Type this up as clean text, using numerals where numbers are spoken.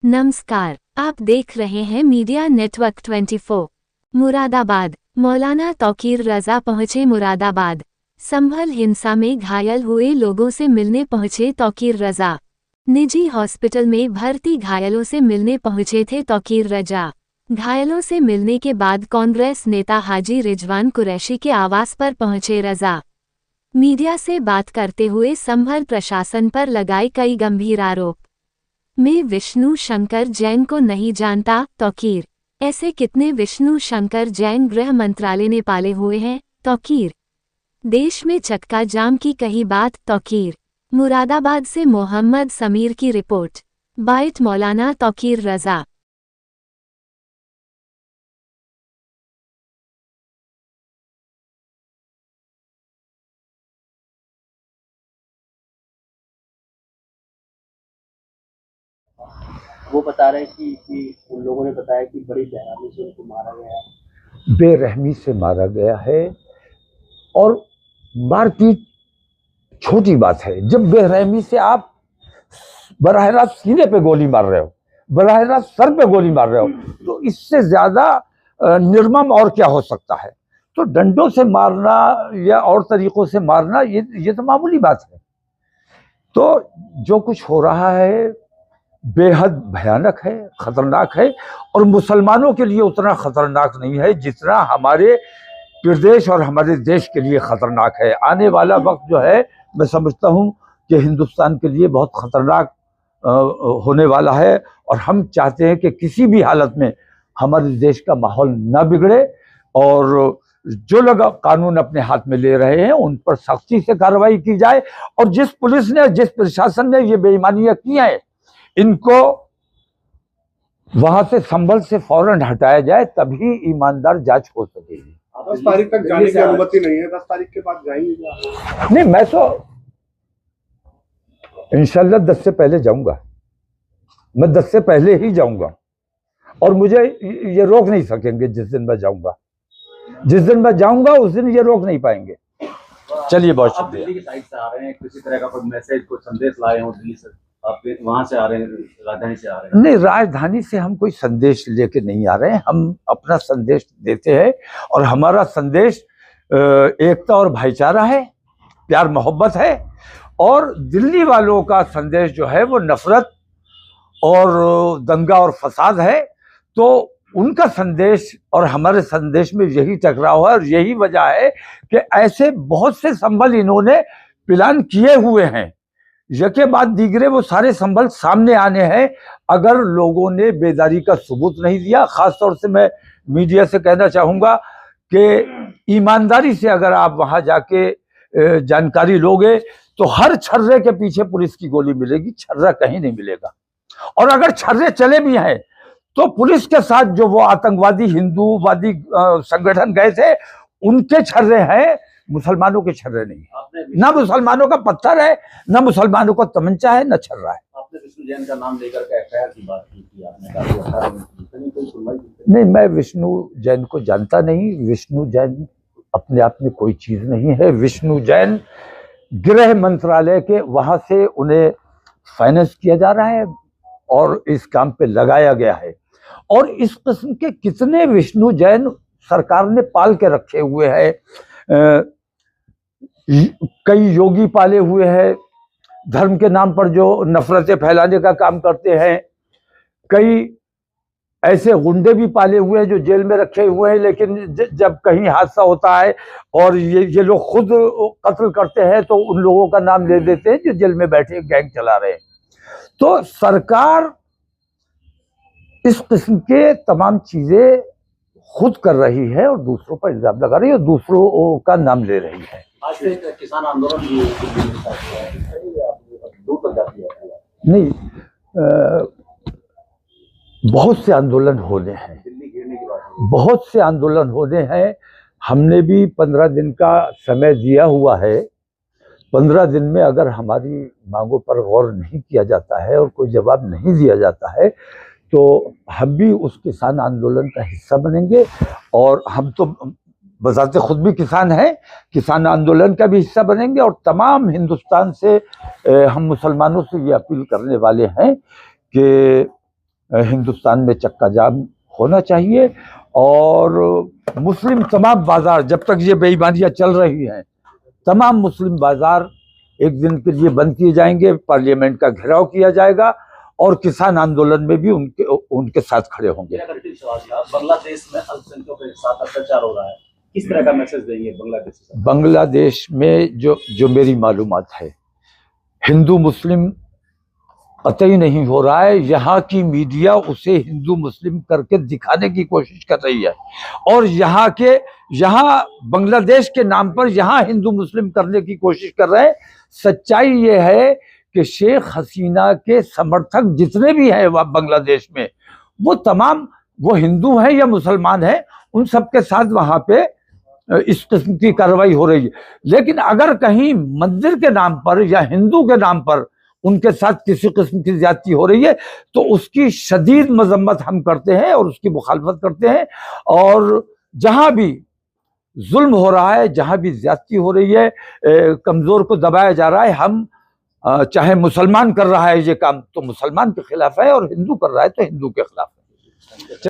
नमस्कार, आप देख रहे हैं मीडिया नेटवर्क 24। मुरादाबाद। मौलाना तौकीर रजा पहुंचे मुरादाबाद। संभल हिंसा में घायल हुए लोगों से मिलने पहुंचे तौकीर रजा। निजी हॉस्पिटल में भर्ती घायलों से मिलने पहुंचे थे तौकीर रजा। घायलों से मिलने के बाद कांग्रेस नेता हाजी रिजवान कुरैशी के आवास पर पहुंचे रजा। मीडिया से बात करते हुए संभल प्रशासन पर लगाए कई गंभीर आरोप। मैं विष्णु शंकर जैन को नहीं जानता, तौकीर। ऐसे कितने विष्णु शंकर जैन गृह मंत्रालय ने पाले हुए हैं, तौकीर। देश में चक्का जाम की कही बात, तौकीर। मुरादाबाद से मोहम्मद समीर की रिपोर्ट। बाइट मौलाना तौकीर रजा। वो बता रहे हैं कि उन लोगों ने बताया कि बड़ी बेरहमी से उनको मारा गया है। बेरहमी से मारा गया है और मारपीट छोटी बात है। जब बेरहमी से आप बराह रास्त सीने पे गोली मार रहे हो, बराह रास्त सर पे गोली मार रहे हो, तो इससे ज्यादा निर्मम और क्या हो सकता है। तो डंडों से मारना या और तरीकों से मारना ये तो मामूली बात है। तो जो कुछ हो रहा है बेहद भयानक है, खतरनाक है और मुसलमानों के लिए उतना खतरनाक नहीं है जितना हमारे प्रदेश और हमारे देश के लिए खतरनाक है। आने वाला वक्त जो है मैं समझता हूँ कि हिंदुस्तान के लिए बहुत खतरनाक होने वाला है और हम चाहते हैं कि किसी भी हालत में हमारे देश का माहौल न बिगड़े और जो लोग कानून अपने हाथ में ले रहे हैं उन पर सख्ती से कार्रवाई की जाए और जिस पुलिस ने, जिस प्रशासन ने ये बेईमानियां की हैं, इनको वहां से संभल से फौरन हटाया जाए, तभी ईमानदार जांच हो सकेगी। 10 तारीख तक जाने की अनुमति नहीं है, 10 तारीख के बाद जाएंगे? नहीं, मैं तो इंशाल्लाह 10 से पहले जाऊंगा। मैं 10 से पहले ही जाऊंगा और मुझे ये रोक नहीं सकेंगे। जिस दिन मैं जाऊंगा, जिस दिन मैं जाऊंगा उस दिन ये रोक नहीं पाएंगे। चलिए, बहुत शुक्रिया। दिल्ली की साइड से आ रहे हैं, किसी तरह का कोई मैसेज, कोई संदेश लाए हो दिल्ली से? आप वहां से आ रहे हैं, राजधानी से आ रहे हैं? नहीं, राजधानी से हम कोई संदेश लेके नहीं आ रहे हैं। हम अपना संदेश देते हैं और हमारा संदेश एकता और भाईचारा है, प्यार मोहब्बत है। और दिल्ली वालों का संदेश जो है वो नफरत और दंगा और फसाद है। तो उनका संदेश और हमारे संदेश में यही टकराव है और यही वजह है कि ऐसे बहुत से संबल इन्होंने प्लान किए हुए हैं। यके बाद दीगरे वो सारे संबल सामने आने हैं अगर लोगों ने बेदारी का सबूत नहीं दिया। खासतौर से मैं मीडिया से कहना चाहूँगा कि ईमानदारी से अगर आप वहाँ जाके जानकारी लोगे तो हर छर्रे के पीछे पुलिस की गोली मिलेगी, छर्रा कहीं नहीं मिलेगा। और अगर छर्रे चले भी हैं तो पुलिस के साथ जो वो आतंकवादी हिंदूवादी संगठन गए थे उनके छर्रे हैं, मुसलमानों के छर्रे नहीं। ना मुसलमानों का पत्थर है, ना मुसलमानों का तमंचा है, ना छर्रा है। आपने विष्णु जैन का नाम लेकर के एफआईआर की बात की आपने? नहीं, मैं विष्णु जैन को जानता नहीं। विष्णु जैन अपने आप में कोई चीज नहीं है। विष्णु जैन गृह मंत्रालय के वहां से उन्हें फाइनेंस किया जा रहा है और इस काम पे लगाया गया है। और इस किस्म के कितने विष्णु जैन सरकार ने पाल के रखे हुए हैं। कई योगी पाले हुए हैं धर्म के नाम पर जो नफरतें फैलाने का काम करते हैं। कई ऐसे गुंडे भी पाले हुए हैं जो जेल में रखे हुए हैं, लेकिन जब कहीं हादसा होता है और ये लोग खुद कत्ल करते हैं तो उन लोगों का नाम ले देते हैं जो जेल में बैठे गैंग चला रहे हैं। तो सरकार इस किस्म के तमाम चीजें खुद कर रही है और दूसरों पर इल्जाम लगा रही है और दूसरों का नाम ले रही है। आज से किसान आंदोलन दूर तक जाती है? नहीं, बहुत से आंदोलन होने हैं, दिल्ली घेरने की बात, बहुत से आंदोलन होने हैं। हमने भी 15 दिन का समय दिया हुआ है। 15 दिन में अगर हमारी मांगों पर गौर नहीं किया जाता है और कोई जवाब नहीं दिया जाता है तो हम भी उस किसान आंदोलन का हिस्सा बनेंगे। और हम तो बजाते खुद भी किसान हैं, किसान आंदोलन का भी हिस्सा बनेंगे और तमाम हिंदुस्तान से हम मुसलमानों से ये अपील करने वाले हैं कि हिंदुस्तान में चक्का जाम होना चाहिए। और मुस्लिम तमाम बाजार, जब तक ये बेईमानियां चल रही हैं, तमाम मुस्लिम बाजार एक दिन के लिए बंद किए जाएंगे, पार्लियामेंट का घेराव किया जाएगा और किसान आंदोलन में भी उनके साथ खड़े होंगे। बांग्लादेश में अल्पसंख्यकों के साथ अत्याचार हो रहा है, किस तरह का मैसेज देंगे बांग्लादेश? बांग्लादेश में जो मेरी मालूमात है, हिंदू मुस्लिम कतई नहीं हो रहा है। यहाँ की मीडिया उसे हिंदू मुस्लिम करके दिखाने की कोशिश कर रही है और यहाँ बांग्लादेश के नाम पर यहाँ हिंदू मुस्लिम करने की कोशिश कर रहे हैं। सच्चाई ये है कि शेख हसीना के समर्थक जितने भी हैं वह बांग्लादेश में, वो तमाम वो हिंदू हैं या मुसलमान हैं, उन सबके साथ वहाँ पे इस किस्म की कार्रवाई हो रही है। लेकिन अगर कहीं मंदिर के नाम पर या हिंदू के नाम पर उनके साथ किसी किस्म की ज्यादती हो रही है तो उसकी शदीद मजम्मत हम करते हैं और उसकी मुखालफत करते हैं। और जहां भी जुल्म हो रहा है, जहां भी ज्यादती हो रही है, कमजोर को दबाया जा रहा है, हम चाहे मुसलमान कर रहा है ये काम तो मुसलमान के खिलाफ है और हिंदू कर रहा है तो हिंदू के खिलाफ है।